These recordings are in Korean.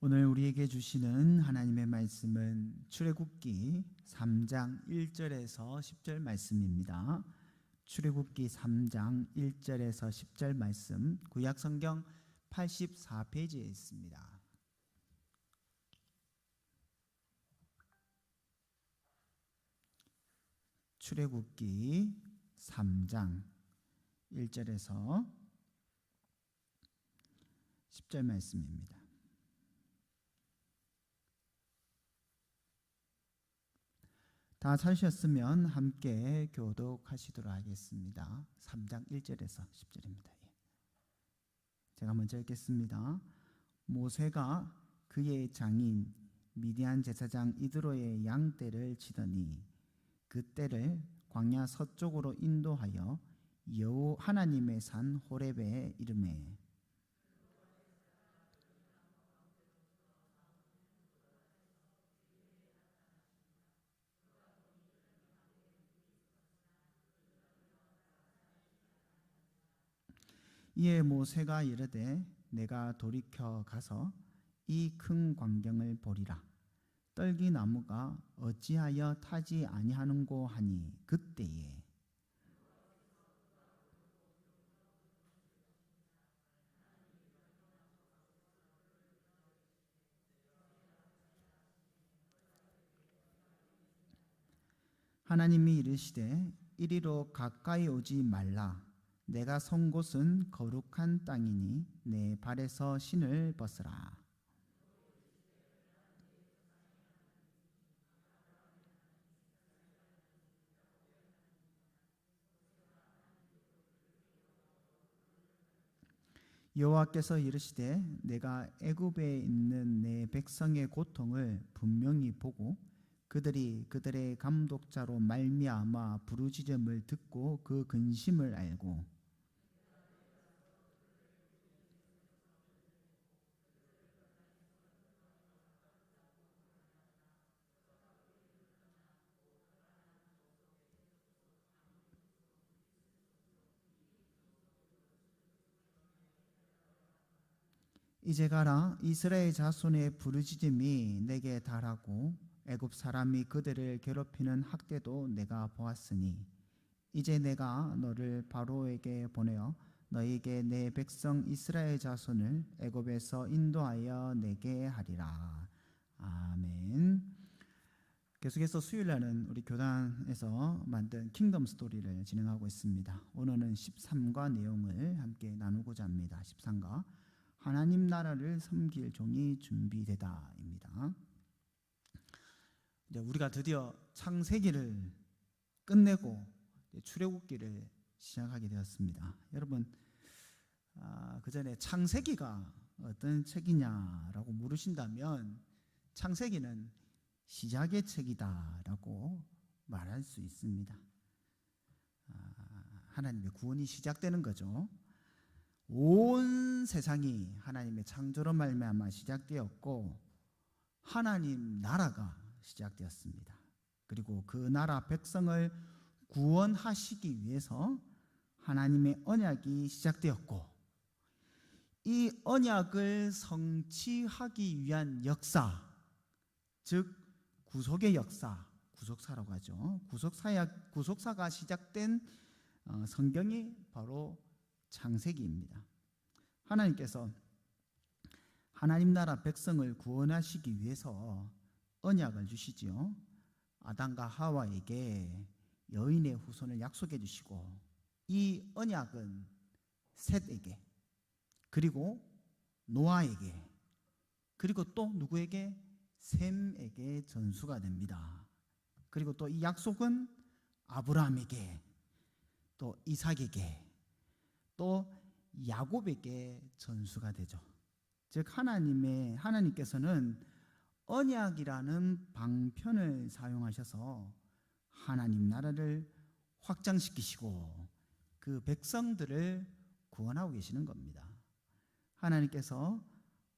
오늘 우리에게 주시는 하나님의 말씀은 출애굽기 3장 1절에서 10절 말씀입니다. 출애굽기 3장 1절에서 10절 말씀, 구약성경 84페이지에 있습니다. 출애굽기 3장 1절에서 10절 말씀입니다. 다 찾으셨으면 함께 교독하시도록 하겠습니다. 3장 1절에서 10절입니다. 제가 먼저 읽겠습니다. 모세가 그의 장인 미디안 제사장 이드로의 양떼를 치더니 그 떼를 광야 서쪽으로 인도하여 여호와 하나님의 산 호렙에 이르매 이에 모세가 이르되 내가 돌이켜 가서 이 큰 광경을 보리라. 떨기나무가 어찌하여 타지 아니하는고 하니 그때에 하나님이 이르시되 이리로 가까이 오지 말라. 내가 선 곳은 거룩한 땅이니 내 발에서 신을 벗으라. 여호와께서 이르시되 내가 애굽에 있는 내 백성의 고통을 분명히 보고 그들이 그들의 감독자로 말미암아 부르짖음을 듣고 그 근심을 알고 이제 가라. 이스라엘 자손의 부르짖음이 내게 달하고 애굽 사람이 그들을 괴롭히는 학대도 내가 보았으니 이제 내가 너를 바로에게 보내어 너에게 내 백성 이스라엘 자손을 애굽에서 인도하여 내게 하리라. 아멘. 계속해서 수요일날은 우리 교단에서 만든 킹덤 스토리를 진행하고 있습니다. 오늘은 13과 내용을 함께 나누고자 합니다. 13과 하나님 나라를 섬길 종이 준비되다입니다. 이제 우리가 드디어 창세기를 끝내고 출애굽기를 시작하게 되었습니다. 여러분, 그 전에 창세기가 어떤 책이냐라고 물으신다면 창세기는 시작의 책이다라고 말할 수 있습니다. 하나님의 구원이 시작되는 거죠. 온 세상이 하나님의 창조로 말미암아 시작되었고 하나님 나라가 시작되었습니다. 그리고 그 나라 백성을 구원하시기 위해서 하나님의 언약이 시작되었고 이 언약을 성취하기 위한 역사, 즉 구속의 역사, 구속사라고 하죠. 구속사가 시작된 성경이 바로 창세기입니다. 하나님께서 하나님 나라 백성을 구원하시기 위해서 언약을 주시지요. 아담과 하와에게 여인의 후손을 약속해 주시고 이 언약은 셋에게 그리고 노아에게 그리고 또 누구에게? 셈에게 전수가 됩니다. 그리고 또 이 약속은 아브라함에게 또 이삭에게 또 야곱에게 전수가 되죠. 즉 하나님께서는 언약이라는 방편을 사용하셔서 하나님 나라를 확장시키시고 그 백성들을 구원하고 계시는 겁니다. 하나님께서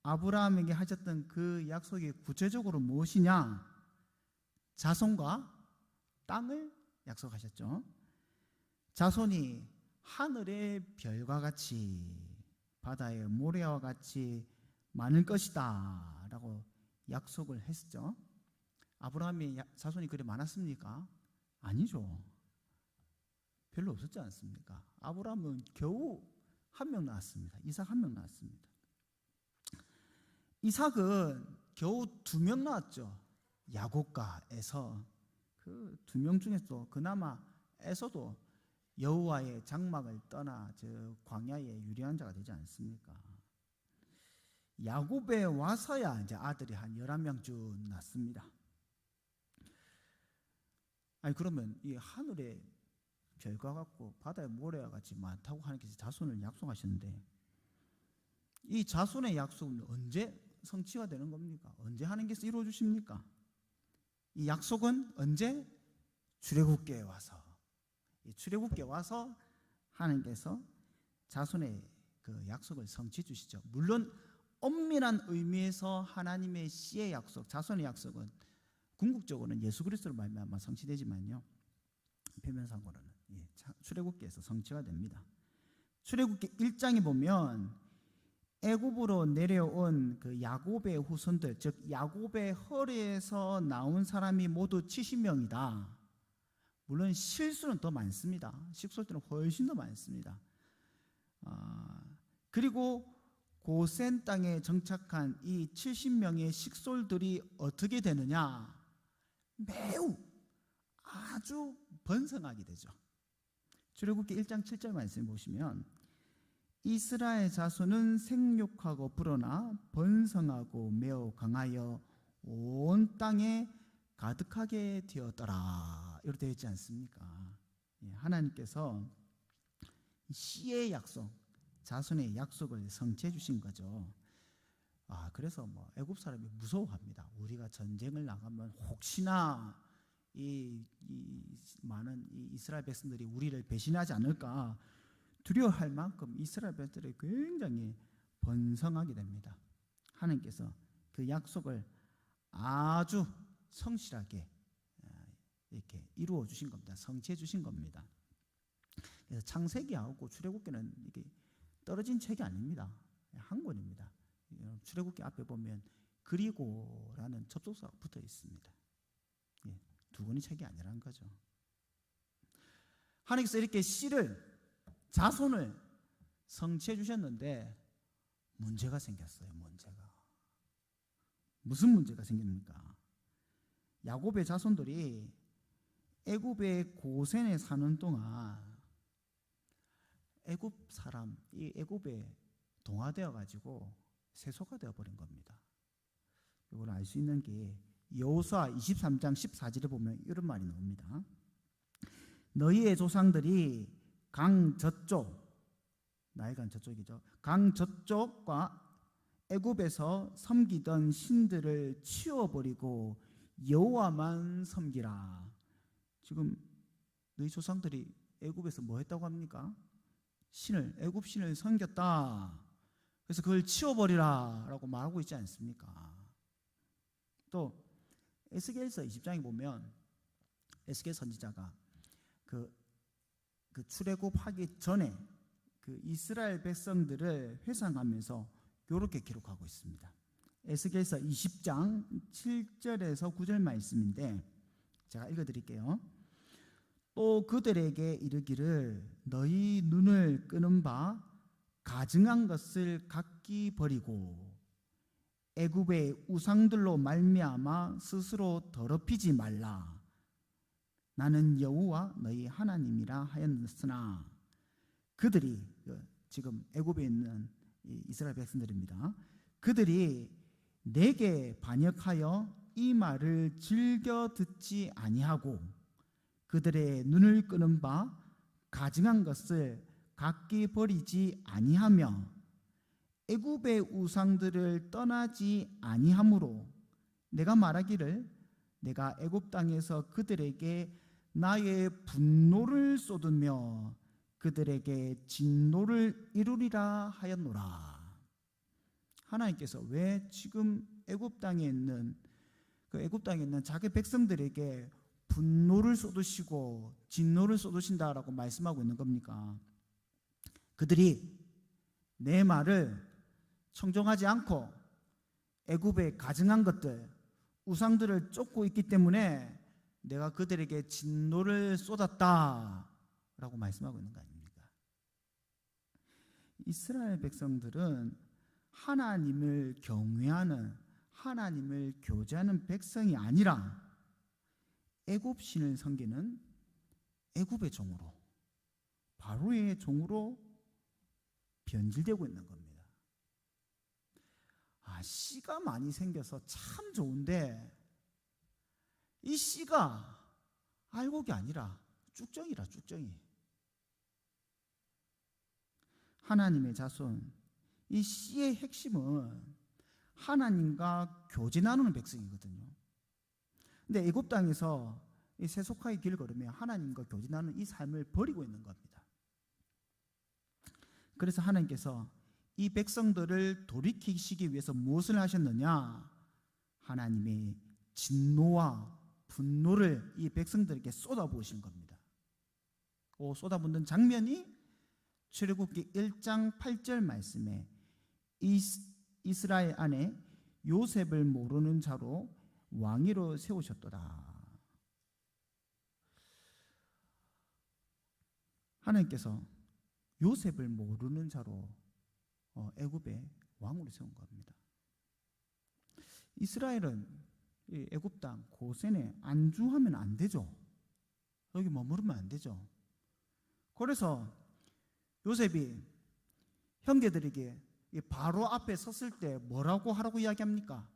아브라함에게 하셨던 그 약속이 구체적으로 무엇이냐? 자손과 땅을 약속하셨죠. 자손이 하늘의 별과 같이 바다의 모래와 같이 많을 것이다 라고 약속을 했죠. 아브라함의 자손이 그리 많았습니까? 아니죠. 별로 없었지 않습니까? 아브라함은 겨우 한 명 낳았습니다. 이삭 한 명 낳았습니다. 이삭은 겨우 2명 낳았죠. 야곱과 에서. 그 2명 중에서 그나마 에서도 여호와의 장막을 떠나 저 광야에 유리한 자가 되지 않습니까? 야곱에 와서야 이제 아들이 한 11명쯤 낳습니다. 아니 그러면 이 하늘에 별과 같고 바다의 모래와 같이 많다고 하나님께서 자손을 약속하셨는데 이 자손의 약속은 언제 성취가 되는 겁니까? 언제 하나님께서 이루어 주십니까? 이 약속은 언제? 출애굽기에 와서. 출애굽기에 와서 하나님께서 자손의 그 약속을 성취해 주시죠. 물론 엄밀한 의미에서 하나님의 씨의 약속, 자손의 약속은 궁극적으로는 예수 그리스도로 말미암아 성취되지만요. 표면상으로는 출애굽기에서 성취가 됩니다. 출애굽기 1장에 보면 애굽으로 내려온 그 야곱의 후손들, 즉 야곱의 허리에서 나온 사람이 모두 70명이다. 물론 실수는 더 많습니다. 식솔들은 훨씬 더 많습니다. 그리고 고센 땅에 정착한 이 70명의 식솔들이 어떻게 되느냐? 매우 아주 번성하게 되죠. 출애굽기 1장 7절 말씀 보시면 이스라엘 자손은 생육하고 불어나 번성하고 매우 강하여 온 땅에 가득하게 되었더라. 이렇게 되어 있지 않습니까? 하나님께서 씨의 약속, 자손의 약속을 성취해 주신 거죠. 그래서 애굽 사람이 무서워합니다. 우리가 전쟁을 나가면 혹시나 이 많은 이 이스라엘 백성들이 우리를 배신하지 않을까 두려워할 만큼 이스라엘 백성들이 굉장히 번성하게 됩니다. 하나님께서 그 약속을 아주 성실하게 이렇게 이루어 주신 겁니다. 성취해 주신 겁니다. 그래서 창세기하고 출애굽기는 이게 떨어진 책이 아닙니다. 한 권입니다. 출애굽기 앞에 보면 그리고라는 접속사가 붙어 있습니다. 2권의 책이 아니라는 거죠. 하나님께서 이렇게 씨를 자손을 성취해 주셨는데 문제가 생겼어요. 무슨 문제가 생깁니까? 야곱의 자손들이 애굽의 고센에 사는 동안 애굽 사람, 이 애굽에 동화되어 가지고 세속화 되어 버린 겁니다. 이걸 알 수 있는 게 여호수아 23장 14절에 보면 이런 말이 나옵니다. 너희의 조상들이 강 저쪽, 나일강 저쪽이죠. 강 저쪽과 애굽에서 섬기던 신들을 치워버리고 여호와만 섬기라. 지금 너희 조상들이 애굽에서 뭐 했다고 합니까? 애굽 신을 섬겼다. 그래서 그걸 치워버리라 라고 말하고 있지 않습니까? 또 에스겔서 20장에 보면 에스겔 선지자가 그 출애굽하기 전에 그 이스라엘 백성들을 회상하면서 이렇게 기록하고 있습니다. 에스겔서 20장 7절에서 9절 말씀인데 제가 읽어드릴게요. 또 그들에게 이르기를 너희 눈을 끄는 바 가증한 것을 각기 버리고 애굽의 우상들로 말미암아 스스로 더럽히지 말라. 나는 여호와 너희 하나님이라 하였으나 그들이 지금 애굽에 있는 이스라엘 백성들입니다. 그들이 내게 반역하여 이 말을 즐겨 듣지 아니하고 그들의 눈을 끄는 바 가증한 것을 각기 버리지 아니하며 애굽의 우상들을 떠나지 아니하므로 내가 말하기를 내가 애굽 땅에서 그들에게 나의 분노를 쏟으며 그들에게 진노를 이루리라 하였노라. 하나님께서 왜 지금 애굽 땅에 있는 자기 백성들에게 분노를 쏟으시고 진노를 쏟으신다라고 말씀하고 있는 겁니까? 그들이 내 말을 청종하지 않고 애굽에 가증한 것들, 우상들을 쫓고 있기 때문에 내가 그들에게 진노를 쏟았다라고 말씀하고 있는 거 아닙니까? 이스라엘 백성들은 하나님을 경외하는, 하나님을 교제하는 백성이 아니라 애굽 신을 섬기는 애굽의 종으로, 바로의 종으로 변질되고 있는 겁니다. 씨가 많이 생겨서 참 좋은데 이 씨가 알곡이 아니라 쭉정이라, 쭉정이. 하나님의 자손, 이 씨의 핵심은 하나님과 교제 나누는 백성이거든요. 근데 애굽 땅에서 이 세속화의 길을 걸으며 하나님과 교제 나누는 이 삶을 버리고 있는 겁니다. 그래서 하나님께서 이 백성들을 돌이키시기 위해서 무엇을 하셨느냐? 하나님의 진노와 분노를 이 백성들에게 쏟아부으신 겁니다. 쏟아붓는 장면이 출애굽기 1장 8절 말씀에 이스라엘 안에 요셉을 모르는 자로 왕위로 세우셨도다. 하나님께서 요셉을 모르는 자로 애굽의 왕으로 세운 겁니다. 이스라엘은 애굽 땅 고센에 안주하면 안 되죠. 여기 머무르면 안 되죠. 그래서 요셉이 형제들에게 바로 앞에 섰을 때 뭐라고 하라고 이야기합니까?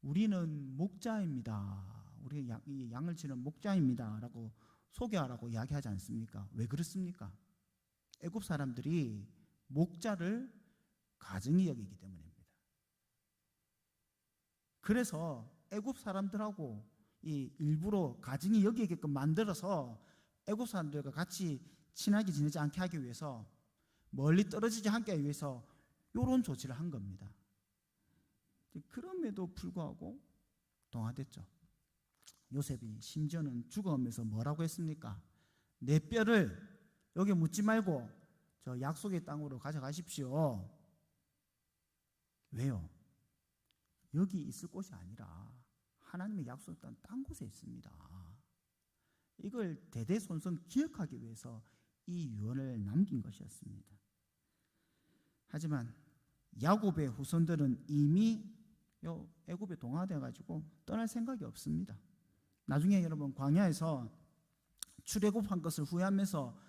우리는 목자입니다. 우리가 양을 치는 목자입니다 라고 소개하라고 이야기하지 않습니까? 왜 그렇습니까? 애굽 사람들이 목자를 가증히 여기기 때문입니다. 그래서 애굽 사람들하고 일부러 가증히 여기게끔 만들어서 애굽 사람들과 같이 친하게 지내지 않게 하기 위해서, 멀리 떨어지지 않게 하기 위해서 이런 조치를 한 겁니다. 그럼에도 불구하고 동화됐죠. 요셉이 심지어는 죽어가면서 뭐라고 했습니까? 내 뼈를 여기 묻지 말고 저 약속의 땅으로 가져가십시오. 왜요? 여기 있을 곳이 아니라 하나님의 약속의 땅 딴 곳에 있습니다. 이걸 대대손손 기억하기 위해서 이 유언을 남긴 것이었습니다. 하지만 야곱의 후손들은 이미 애굽에 동화되어가지고 떠날 생각이 없습니다. 나중에 여러분 광야에서 출애굽한 것을 후회하면서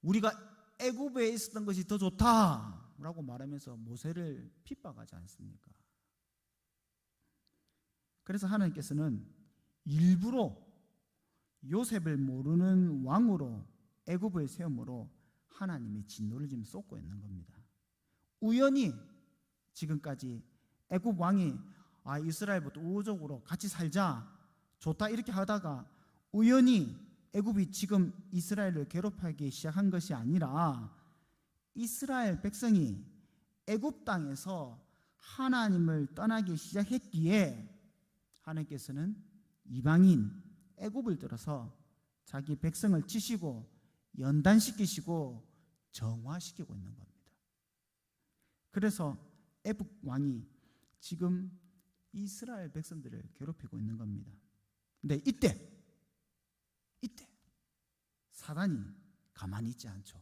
우리가 애굽에 있었던 것이 더 좋다라고 말하면서 모세를 핍박하지 않습니까? 그래서 하나님께서는 일부러 요셉을 모르는 왕으로 애굽을 세움으로 하나님의 진노를 지금 쏟고 있는 겁니다. 우연히 지금까지 애굽 왕이 이스라엘부터 우호적으로 같이 살자 좋다 이렇게 하다가 우연히 애굽이 지금 이스라엘을 괴롭히기 시작한 것이 아니라 이스라엘 백성이 애굽 땅에서 하나님을 떠나기 시작했기에 하나님께서는 이방인 애굽을 들어서 자기 백성을 치시고 연단시키시고 정화시키고 있는 겁니다. 그래서 애굽 왕이 지금 이스라엘 백성들을 괴롭히고 있는 겁니다. 근데 이때 사단이 가만히 있지 않죠.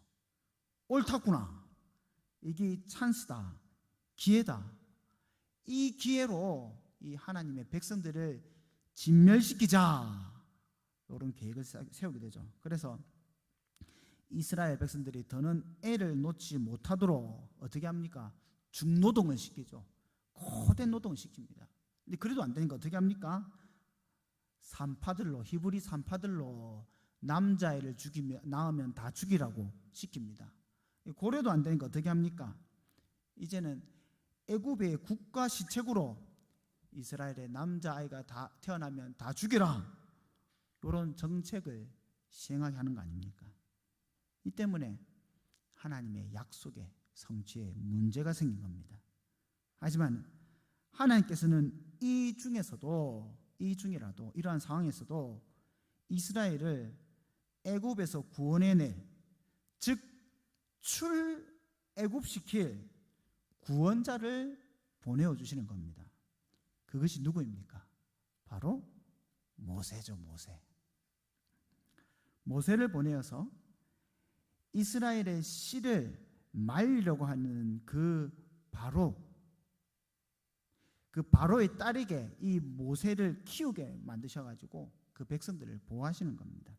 옳다구나. 이게 찬스다. 기회다. 이 기회로 이 하나님의 백성들을 진멸시키자. 이런 계획을 세우게 되죠. 그래서 이스라엘 백성들이 더는 애를 놓지 못하도록 어떻게 합니까? 중노동을 시키죠. 고된 노동을 시킵니다. 근데 그래도 안 되니까 어떻게 합니까? 산파들로, 히브리 산파들로 남자애를 낳으면 다 죽이라고 시킵니다. 고려도 안 되니까 어떻게 합니까? 이제는 애굽의 국가 시책으로 이스라엘의 남자아이가 다 태어나면 다 죽여라. 이런 정책을 시행하게 하는 거 아닙니까? 이 때문에 하나님의 약속의 성취에 문제가 생긴 겁니다. 하지만 하나님께서는 이 중이라도 이러한 상황에서도 이스라엘을 애굽에서 구원해낼, 즉 출애굽시킬 구원자를 보내어 주시는 겁니다. 그것이 누구입니까? 바로 모세죠. 모세를 보내어서 이스라엘의 씨를 말리려고 하는 그 바로의 딸에게 이 모세를 키우게 만드셔가지고 그 백성들을 보호하시는 겁니다.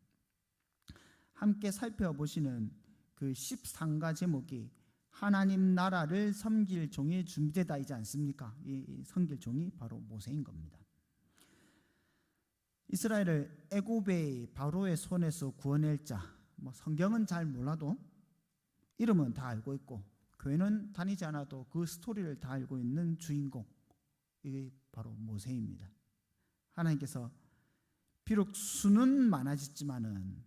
함께 살펴보시는 그 13가 제목이 하나님 나라를 섬길 종이 준비되다이지 않습니까? 이 섬길 종이 바로 모세인 겁니다. 이스라엘을 애굽의 바로의 손에서 구원낼 자, 성경은 잘 몰라도 이름은 다 알고 있고 교회는 다니지 않아도 그 스토리를 다 알고 있는 주인공, 이게 바로 모세입니다. 하나님께서 비록 수는 많아졌지만은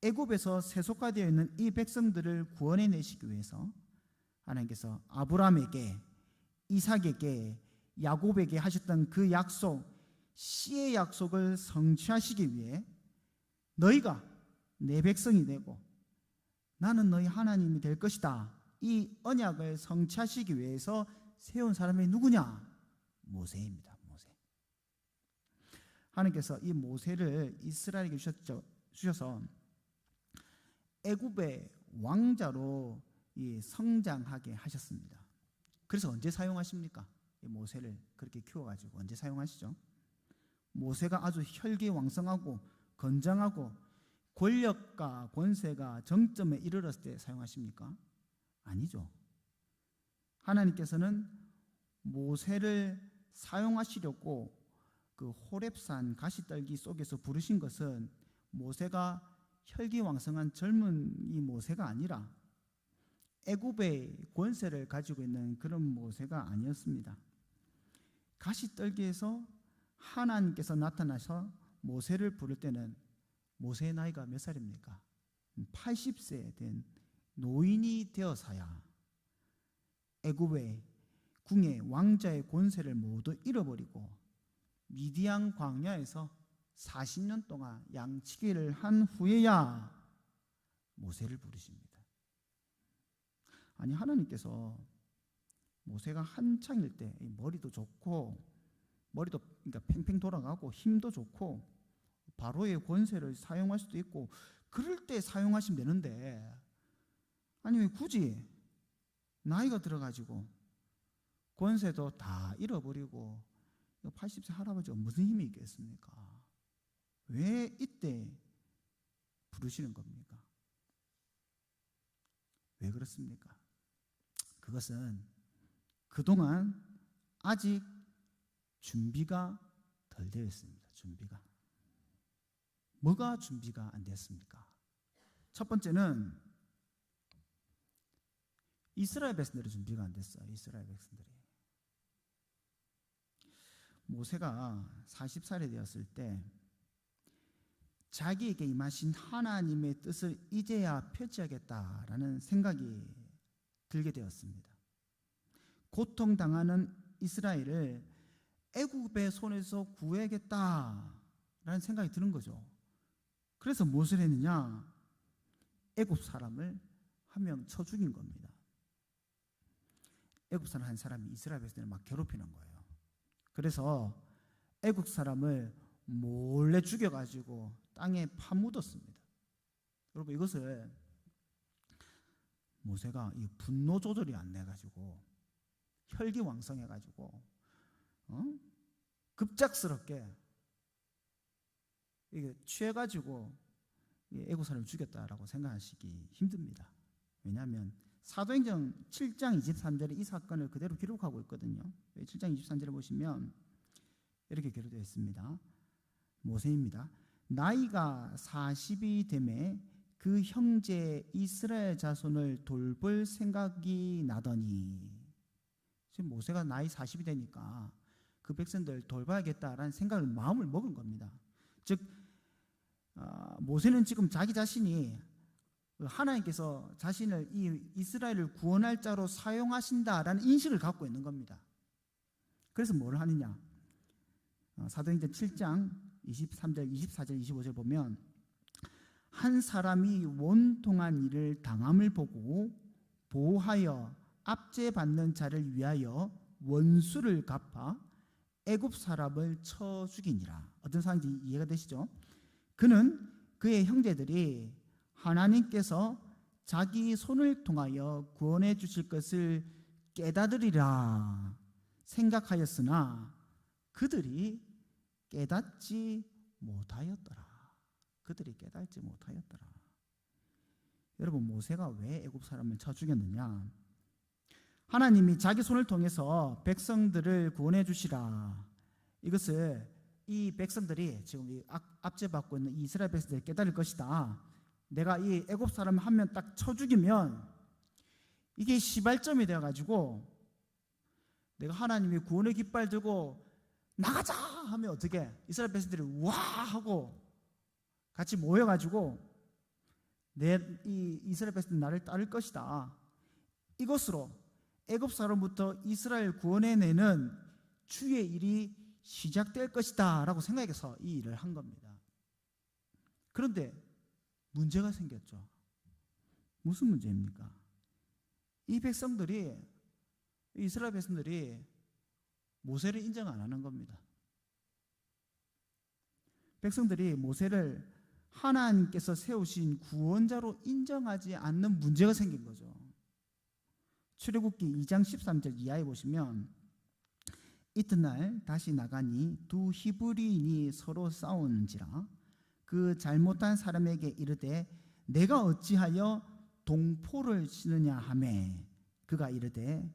애굽에서 세속화되어 있는 이 백성들을 구원해내시기 위해서 하나님께서 아브라함에게, 이삭에게, 야곱에게 하셨던 그 약속, 씨의 약속을 성취하시기 위해 너희가 내 백성이 되고 나는 너희 하나님이 될 것이다, 이 언약을 성취하시기 위해서 세운 사람이 누구냐? 모세입니다. 모세. 하나님께서 이 모세를 이스라엘에게 주셔서 애굽의 왕자로 성장하게 하셨습니다. 그래서 언제 사용하십니까? 이 모세를 그렇게 키워가지고 언제 사용하시죠? 모세가 아주 혈기왕성하고 건장하고 권력과 권세가 정점에 이르렀을 때 사용하십니까? 아니죠. 하나님께서는 모세를 사용하시려고 그 호렙산 가시떨기 속에서 부르신 것은 모세가 혈기왕성한 젊은 이 모세가 아니라 애굽의 권세를 가지고 있는 그런 모세가 아니었습니다. 가시떨기에서 하나님께서 나타나서 모세를 부를 때는 모세의 나이가 몇 살입니까? 80세 된 노인이 되어서야 애굽의 궁의 왕자의 권세를 모두 잃어버리고 미디안 광야에서 40년 동안 양치기를 한 후에야 모세를 부르십니다. 아니, 하나님께서 모세가 한창일 때 머리도 좋고 머리도 그러니까 팽팽 돌아가고 힘도 좋고 바로의 권세를 사용할 수도 있고 그럴 때 사용하시면 되는데, 아니 왜 굳이 나이가 들어가지고 권세도 다 잃어버리고 80세 할아버지가 무슨 힘이 있겠습니까? 왜 이때 부르시는 겁니까? 왜 그렇습니까? 그것은 그동안 아직 준비가 덜 되어 있습니다. 준비가. 뭐가 준비가 안 됐습니까? 첫 번째는 이스라엘 백성들이 준비가 안 됐어요. 이스라엘 백성들이. 모세가 40살이 되었을 때 자기에게 임하신 하나님의 뜻을 이제야 펼쳐야겠다라는 생각이 들게 되었습니다. 고통당하는 이스라엘을 애굽의 손에서 구해야겠다라는 생각이 드는 거죠. 그래서 무엇을 했느냐? 애굽 사람을 한 명 쳐 죽인 겁니다. 애굽 사람 한 사람이 이스라엘 백성을 막 괴롭히는 거예요. 그래서 애굽 사람을 몰래 죽여가지고 땅에 파묻었습니다. 여러분, 이것을 모세가 이 분노 조절이 안 돼가지고 혈기왕성해가지고 급작스럽게 이게 취해가지고 애굽 사람을 죽였다라고 생각하시기 힘듭니다. 왜냐하면 사도행전 7장 23절에 이 사건을 그대로 기록하고 있거든요. 7장 23절에 보시면 이렇게 기록되어 있습니다. 모세입니다. 나이가 40이 되매 그 형제 이스라엘 자손을 돌볼 생각이 나더니, 지금 모세가 나이 40이 되니까 그 백성들 돌봐야겠다라는 생각을 마음을 먹은 겁니다. 즉 모세는 지금 자기 자신이 하나님께서 자신을 이 이스라엘을 구원할 자로 사용하신다라는 인식을 갖고 있는 겁니다. 그래서 뭘 하느냐? 사도행전 7장 23절, 24절, 25절 보면 한 사람이 원통한 일을 당함을 보고 보호하여 압제받는 자를 위하여 원수를 갚아 애굽 사람을 쳐 죽이니라. 어떤 상황인지 이해가 되시죠? 그는 그의 형제들이 하나님께서 자기 손을 통하여 구원해 주실 것을 깨닫으리라 생각하였으나 그들이 깨닫지 못하였더라. 그들이 깨닫지 못하였더라. 여러분, 모세가 왜 애굽 사람을 쳐 죽였느냐? 하나님이 자기 손을 통해서 백성들을 구원해 주시라. 이것을 이 백성들이 지금 압제받고 있는 이 이스라엘 백성들이 깨달을 것이다. 내가 이 애굽 사람 한 명 딱 쳐 죽이면 이게 시발점이 되어가지고 내가 하나님이 구원의 깃발 들고 나가자 하면 어떻게 이스라엘 백성들이 와 하고 같이 모여가지고 이 이스라엘 백성들이 나를 따를 것이다. 이것으로 애굽 사람부터 이스라엘 구원해내는 주의 일이 시작될 것이다 라고 생각해서 이 일을 한 겁니다. 그런데 문제가 생겼죠. 무슨 문제입니까? 이 백성들이, 이스라엘 백성들이 모세를 인정 안 하는 겁니다. 백성들이 모세를 하나님께서 세우신 구원자로 인정하지 않는 문제가 생긴 거죠. 출애굽기 2장 13절 이하에 보시면 이튿날 다시 나가니 두 히브리인이 서로 싸우는지라 그 잘못한 사람에게 이르되 내가 어찌하여 동포를 치느냐 하매 그가 이르되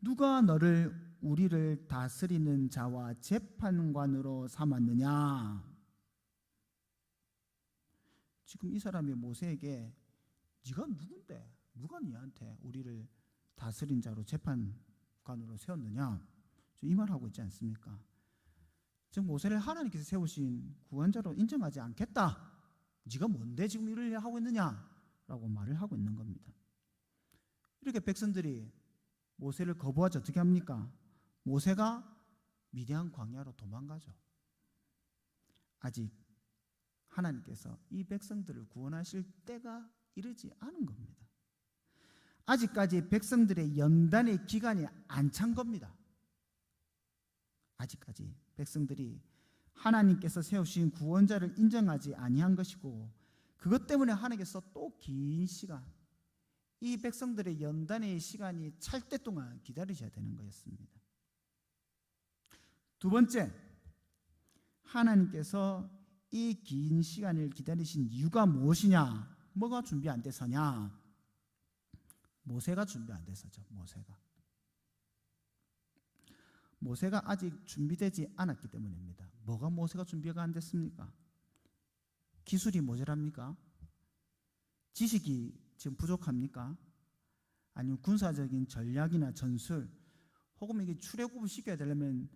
누가 너를 우리를 다스리는 자와 재판관으로 삼았느냐. 지금 이 사람이 모세에게 네가 누군데 누가 네한테 우리를 다스린 자로 재판관으로 세웠느냐, 이 말하고 있지 않습니까? 즉 모세를 하나님께서 세우신 구원자로 인정하지 않겠다. 네가 뭔데 지금 이를 하고 있느냐라고 말을 하고 있는 겁니다. 이렇게 백성들이 모세를 거부하지 어떻게 합니까? 모세가 미디안 광야로 도망가죠. 아직 하나님께서 이 백성들을 구원하실 때가 이르지 않은 겁니다. 아직까지 백성들의 연단의 기간이 안 찬 겁니다. 아직까지 백성들이 하나님께서 세우신 구원자를 인정하지 아니한 것이고 그것 때문에 하나님께서 또 긴 시간, 이 백성들의 연단의 시간이 찰 때 동안 기다리셔야 되는 거였습니다. 두 번째, 하나님께서 이 긴 시간을 기다리신 이유가 무엇이냐? 뭐가 준비 안 돼서냐? 모세가 준비 안 돼서죠. 모세가 아직 준비되지 않았기 때문입니다. 뭐가 모세가 준비가 안 됐습니까? 기술이 모자랍니까? 지식이 지금 부족합니까? 아니면 군사적인 전략이나 전술, 혹은 이게 출애굽을 시켜야 되려면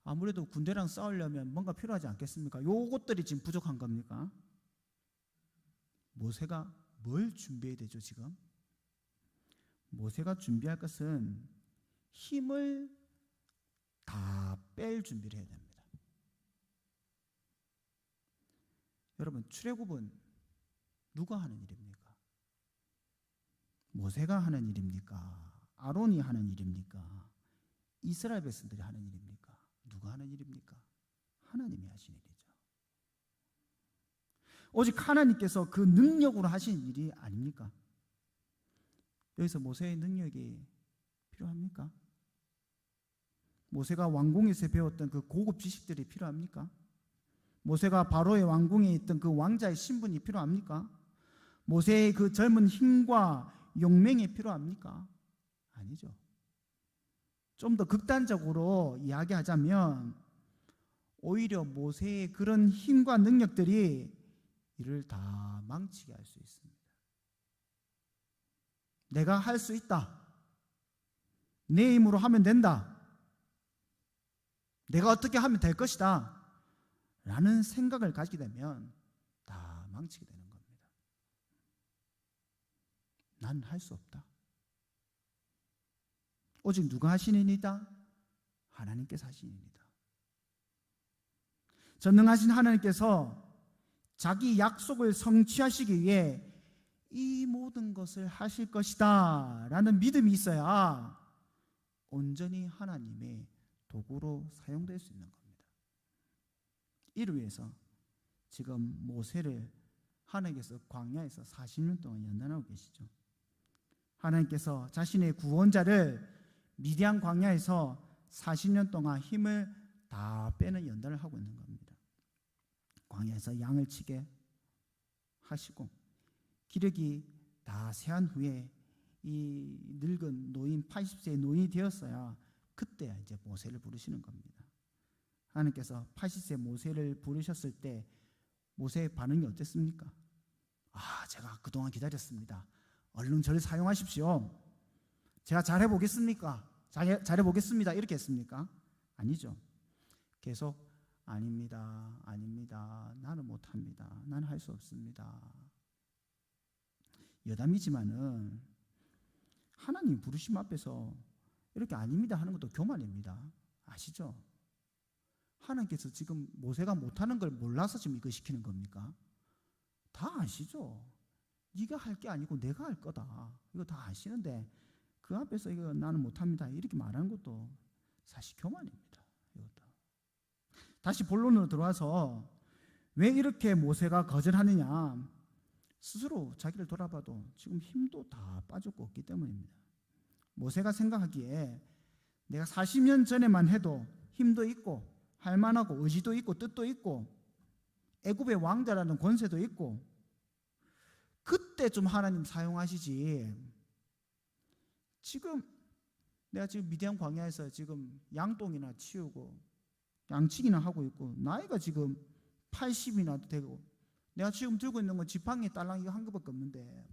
아무래도 군대랑 싸우려면 뭔가 필요하지 않겠습니까? 요것들이 지금 부족한 겁니까? 모세가 뭘 준비해야 되죠, 지금? 모세가 준비할 것은 힘을 다 뺄 준비를 해야 됩니다. 여러분, 출애굽은 누가 하는 일입니까? 모세가 하는 일입니까? 아론이 하는 일입니까? 이스라엘 백성들이 하는 일입니까? 누가 하는 일입니까? 하나님이 하신 일이죠. 오직 하나님께서 그 능력으로 하신 일이 아닙니까? 여기서 모세의 능력이 필요합니까? 모세가 왕궁에서 배웠던 그 고급 지식들이 필요합니까? 모세가 바로의 왕궁에 있던 그 왕자의 신분이 필요합니까? 모세의 그 젊은 힘과 용맹이 필요합니까? 아니죠. 좀 더 극단적으로 이야기하자면 오히려 모세의 그런 힘과 능력들이 이를 다 망치게 할 수 있습니다. 내가 할 수 있다. 내 힘으로 하면 된다. 내가 어떻게 하면 될 것이다 라는 생각을 가지게 되면 다 망치게 되는 겁니다. 난 할 수 없다. 오직 누가 하시는 일이다? 하나님께서 하시는 일이다. 전능하신 하나님께서 자기 약속을 성취하시기 위해 이 모든 것을 하실 것이다 라는 믿음이 있어야 온전히 하나님의 도구로 사용될 수 있는 겁니다. 이를 위해서 지금 모세를 하나님께서 광야에서 40년 동안 연단하고 계시죠. 하나님께서 자신의 구원자를 미디안 광야에서 40년 동안 힘을 다 빼는 연단을 하고 있는 겁니다. 광야에서 양을 치게 하시고 기력이 다 쇠한 후에 이 늙은 노인 80세의 노인이 되었어야 그때 이제 모세를 부르시는 겁니다. 하나님께서 80세 모세를 부르셨을 때 모세의 반응이 어땠습니까? 제가 그동안 기다렸습니다. 얼른 저를 사용하십시오. 제가 잘해보겠습니까? 잘해보겠습니다. 이렇게 했습니까? 아니죠. 계속 아닙니다. 나는 못합니다. 나는 할 수 없습니다. 여담이지만은 하나님 부르심 앞에서 이렇게 아닙니다 하는 것도 교만입니다. 아시죠? 하나님께서 지금 모세가 못하는 걸 몰라서 지금 이거 시키는 겁니까? 다 아시죠? 네가 할 게 아니고 내가 할 거다. 이거 다 아시는데 그 앞에서 이거 나는 못합니다 이렇게 말하는 것도 사실 교만입니다. 이것도. 다시 본론으로 들어와서 왜 이렇게 모세가 거절하느냐? 스스로 자기를 돌아봐도 지금 힘도 다 빠졌고 없기 때문입니다. 모세가 생각하기에 내가 40년 전에만 해도 힘도 있고 할만하고 의지도 있고 뜻도 있고 애굽의 왕자라는 권세도 있고 그때 좀 하나님 사용하시지. 지금 내가 지금 미디안 광야에서 지금 양똥이나 치우고 양치기나 하고 있고 나이가 지금 80이나 되고 내가 지금 들고 있는 건 지팡이 딸랑 이거 한 개밖에 없는데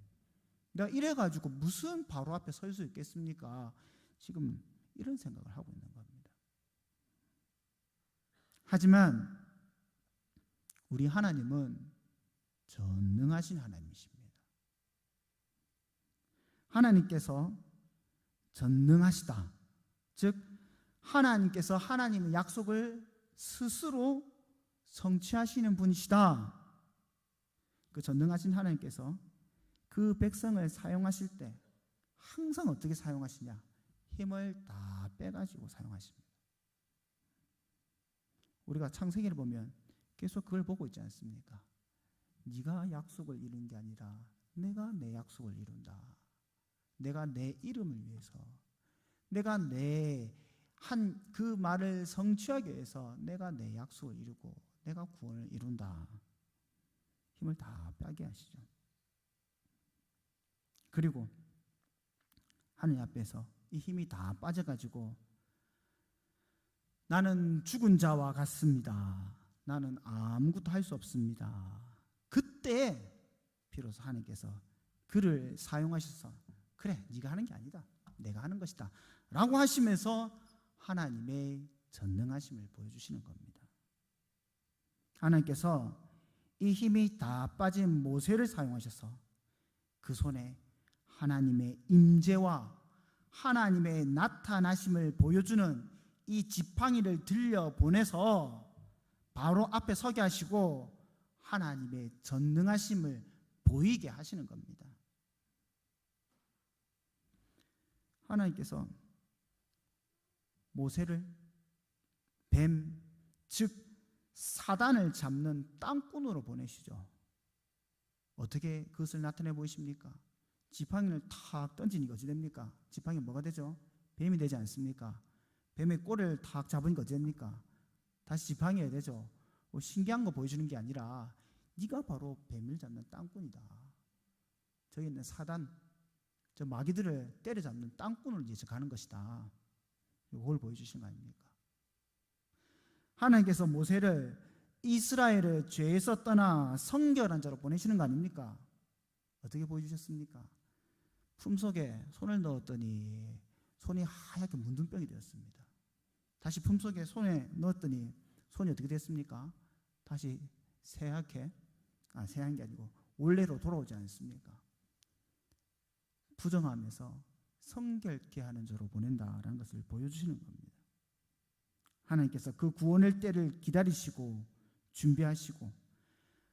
내가 이래가지고 무슨 바로 앞에 설 수 있겠습니까? 지금 이런 생각을 하고 있는 겁니다. 하지만 우리 하나님은 전능하신 하나님이십니다. 하나님께서 전능하시다. 즉 하나님께서 하나님의 약속을 스스로 성취하시는 분이시다. 그 전능하신 하나님께서 그 백성을 사용하실 때 항상 어떻게 사용하시냐? 힘을 다 빼가지고 사용하십니다. 우리가 창세기를 보면 계속 그걸 보고 있지 않습니까? 네가 약속을 이룬 게 아니라 내가 내 약속을 이룬다. 내가 내 이름을 위해서 내가 내 한 그 말을 성취하기 위해서 내가 내 약속을 이루고 내가 구원을 이룬다. 힘을 다 빼게 하시죠. 그리고 하나님 앞에서 이 힘이 다 빠져가지고 나는 죽은 자와 같습니다. 나는 아무것도 할 수 없습니다. 그때 비로소 하나님께서 그를 사용하셔서 그래 네가 하는 게 아니다. 내가 하는 것이다 라고 하시면서 하나님의 전능하심을 보여주시는 겁니다. 하나님께서 이 힘이 다 빠진 모세를 사용하셔서 그 손에 하나님의 임재와 하나님의 나타나심을 보여주는 이 지팡이를 들려보내서 바로 앞에 서게 하시고 하나님의 전능하심을 보이게 하시는 겁니다. 하나님께서 모세를 뱀, 즉 사단을 잡는 땅꾼으로 보내시죠. 어떻게 그것을 나타내 보이십니까? 지팡이를 탁 던지니까 어찌 됩니까? 지팡이 뭐가 되죠? 뱀이 되지 않습니까? 뱀의 꼬리를 탁 잡으니까 어찌 됩니까? 다시 지팡이가 되죠. 신기한 거 보여주는 게 아니라 네가 바로 뱀을 잡는 땅꾼이다. 저기 있는 사단, 저 마귀들을 때려잡는 땅꾼을 이제 가는 것이다. 이걸 보여주시는 거 아닙니까? 하나님께서 모세를 이스라엘을 죄에서 떠나 성결한 자로 보내시는 거 아닙니까? 어떻게 보여주셨습니까? 품속에 손을 넣었더니 손이 하얗게 문둥병이 되었습니다. 다시 품속에 손에 넣었더니 손이 어떻게 됐습니까? 다시 새한 게 아니고 원래로 돌아오지 않습니까? 부정하면서 성결케 하는 자로 보낸다라는 것을 보여주시는 겁니다. 하나님께서 그 구원의 때를 기다리시고 준비하시고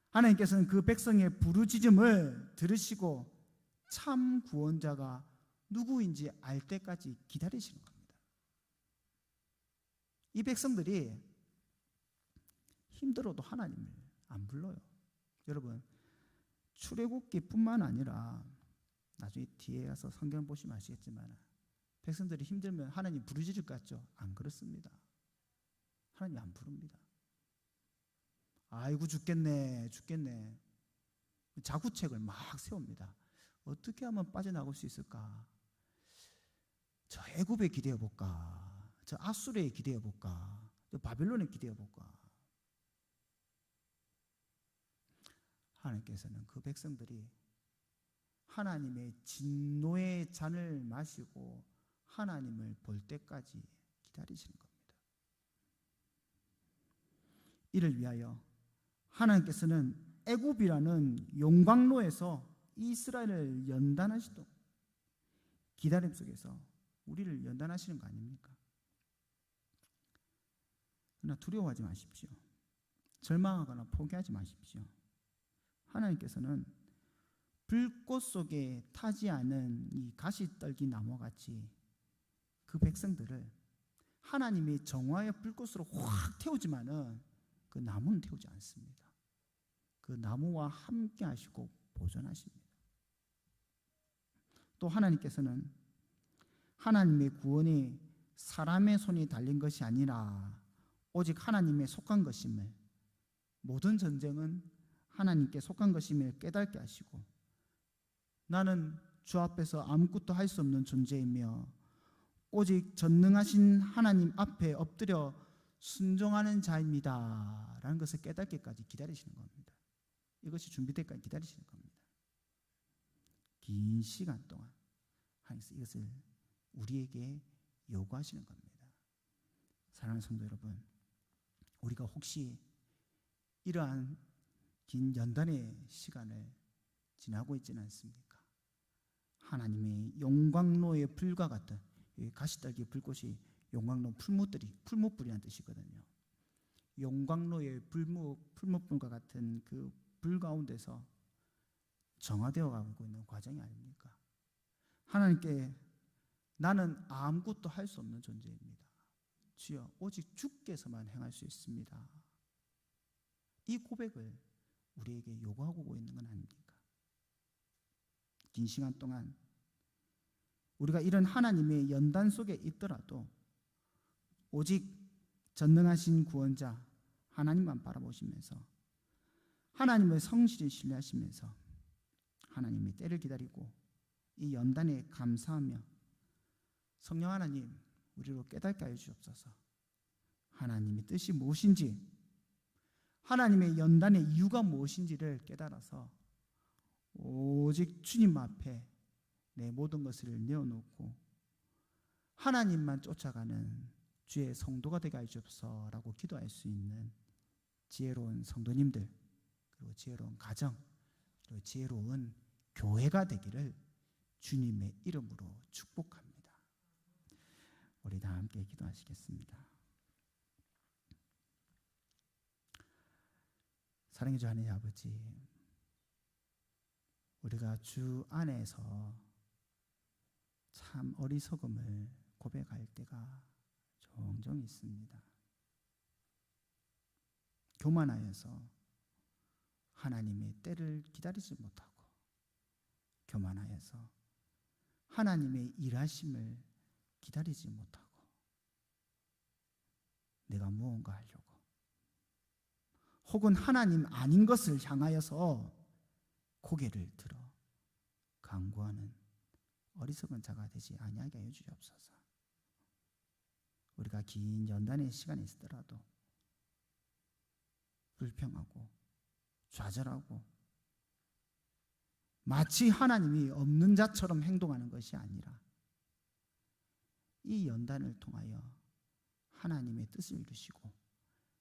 하나님께서는 그 백성의 부르짖음을 들으시고 참 구원자가 누구인지 알 때까지 기다리시는 겁니다. 이 백성들이 힘들어도 하나님을 안 불러요. 여러분, 출애굽기뿐만 아니라 나중에 뒤에 가서 성경 보시면 아시겠지만 백성들이 힘들면 하나님 부르짖을 것 같죠? 안 그렇습니다. 하나님 안 부릅니다. 아이고 죽겠네 죽겠네, 자구책을 막 세웁니다. 어떻게 하면 빠져나갈 수 있을까? 저 애굽에 기대어 볼까? 저 아수르에 기대어 볼까? 저 바벨론에 기대어 볼까? 하나님께서는 그 백성들이 하나님의 진노의 잔을 마시고 하나님을 볼 때까지 기다리시는 겁니다. 이를 위하여 하나님께서는 애굽이라는 용광로에서 이스라엘을 연단하시도록 기다림 속에서 우리를 연단하시는 거 아닙니까? 그러나 두려워하지 마십시오. 절망하거나 포기하지 마십시오. 하나님께서는 불꽃 속에 타지 않은 이 가시떨기 나무같이 그 백성들을 하나님의 정화의 불꽃으로 확 태우지만은 그 나무는 태우지 않습니다. 그 나무와 함께 하시고 보존하십니다. 또 하나님께서는 하나님의 구원이 사람의 손이 달린 것이 아니라 오직 하나님의 속한 것임을, 모든 전쟁은 하나님께 속한 것임을 깨닫게 하시고, 나는 주 앞에서 아무것도 할 수 없는 존재이며 오직 전능하신 하나님 앞에 엎드려 순종하는 자입니다 라는 것을 깨닫기까지 기다리시는 겁니다. 이것이 준비될 때까지 기다리시는 겁니다. 긴 시간 동안 하나님께서 이것을 우리에게 요구하시는 겁니다. 사랑하는 성도 여러분, 우리가 혹시 이러한 긴 연단의 시간을 지나고 있지는 않습니까? 하나님의 용광로의 불과 같은, 가시떨기 불꽃이 용광로 풀무불이라는 뜻이거든요. 용광로의 풀무불과 같은 그 불 가운데서 정화되어 가고 있는 과정이 아닙니까? 하나님께 나는 아무것도 할 수 없는 존재입니다. 주여 오직 주께서만 행할 수 있습니다. 이 고백을 우리에게 요구하고 있는 건 아닙니까? 긴 시간 동안 우리가 이런 하나님의 연단 속에 있더라도 오직 전능하신 구원자 하나님만 바라보시면서 하나님의 성실히 신뢰하시면서 하나님의 때를 기다리고 이 연단에 감사하며 성령 하나님 우리로 깨닫게 하여 주옵소서. 하나님의 뜻이 무엇인지, 하나님의 연단의 이유가 무엇인지를 깨달아서 오직 주님 앞에 내 모든 것을 내어놓고 하나님만 쫓아가는 주의 성도가 되게 하여 주옵소서라고 기도할 수 있는 지혜로운 성도님들, 그리고 지혜로운 가정, 그리고 지혜로운 교회가 되기를 주님의 이름으로 축복합니다. 우리 다 함께 기도하시겠습니다. 사랑의 주 하나님 아버지, 우리가 주 안에서 참 어리석음을 고백할 때가 종종 있습니다. 교만하여서 하나님의 때를 기다리지 못하고, 교만하여서 하나님의 일하심을 기다리지 못하고, 내가 무언가 하려고 혹은 하나님 아닌 것을 향하여서 고개를 들어 간구하는 어리석은 자가 되지 아니하게 하여 주옵소서. 우리가 긴 연단의 시간이 있더라도 불평하고 좌절하고 마치 하나님이 없는 자처럼 행동하는 것이 아니라 이 연단을 통하여 하나님의 뜻을 이루시고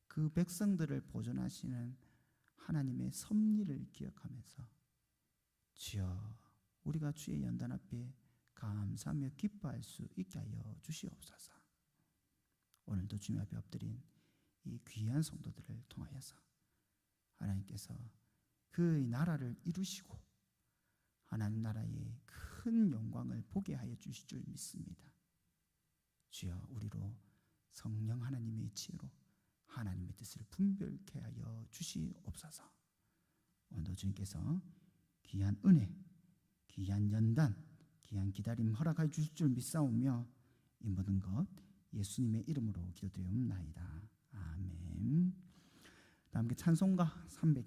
그 백성들을 보존하시는 하나님의 섭리를 기억하면서 주여 우리가 주의 연단 앞에 감사하며 기뻐할 수 있게 하여 주시옵소서. 오늘도 주님 앞에 엎드린 이 귀한 성도들을 통하여서 하나님께서 그의 나라를 이루시고 하나님 나라의 큰 영광을 보게 하여 주실 줄 믿습니다. 주여 우리로 성령 하나님의 지혜로 하나님의 뜻을 분별케 하여 주시옵소서. 오늘도 주님께서 귀한 은혜, 귀한 연단, 귀한 기다림 허락하여 주실 줄 믿사오며 이 모든 것 예수님의 이름으로 기도드리옵나이다. 아멘. 다음 찬송가 300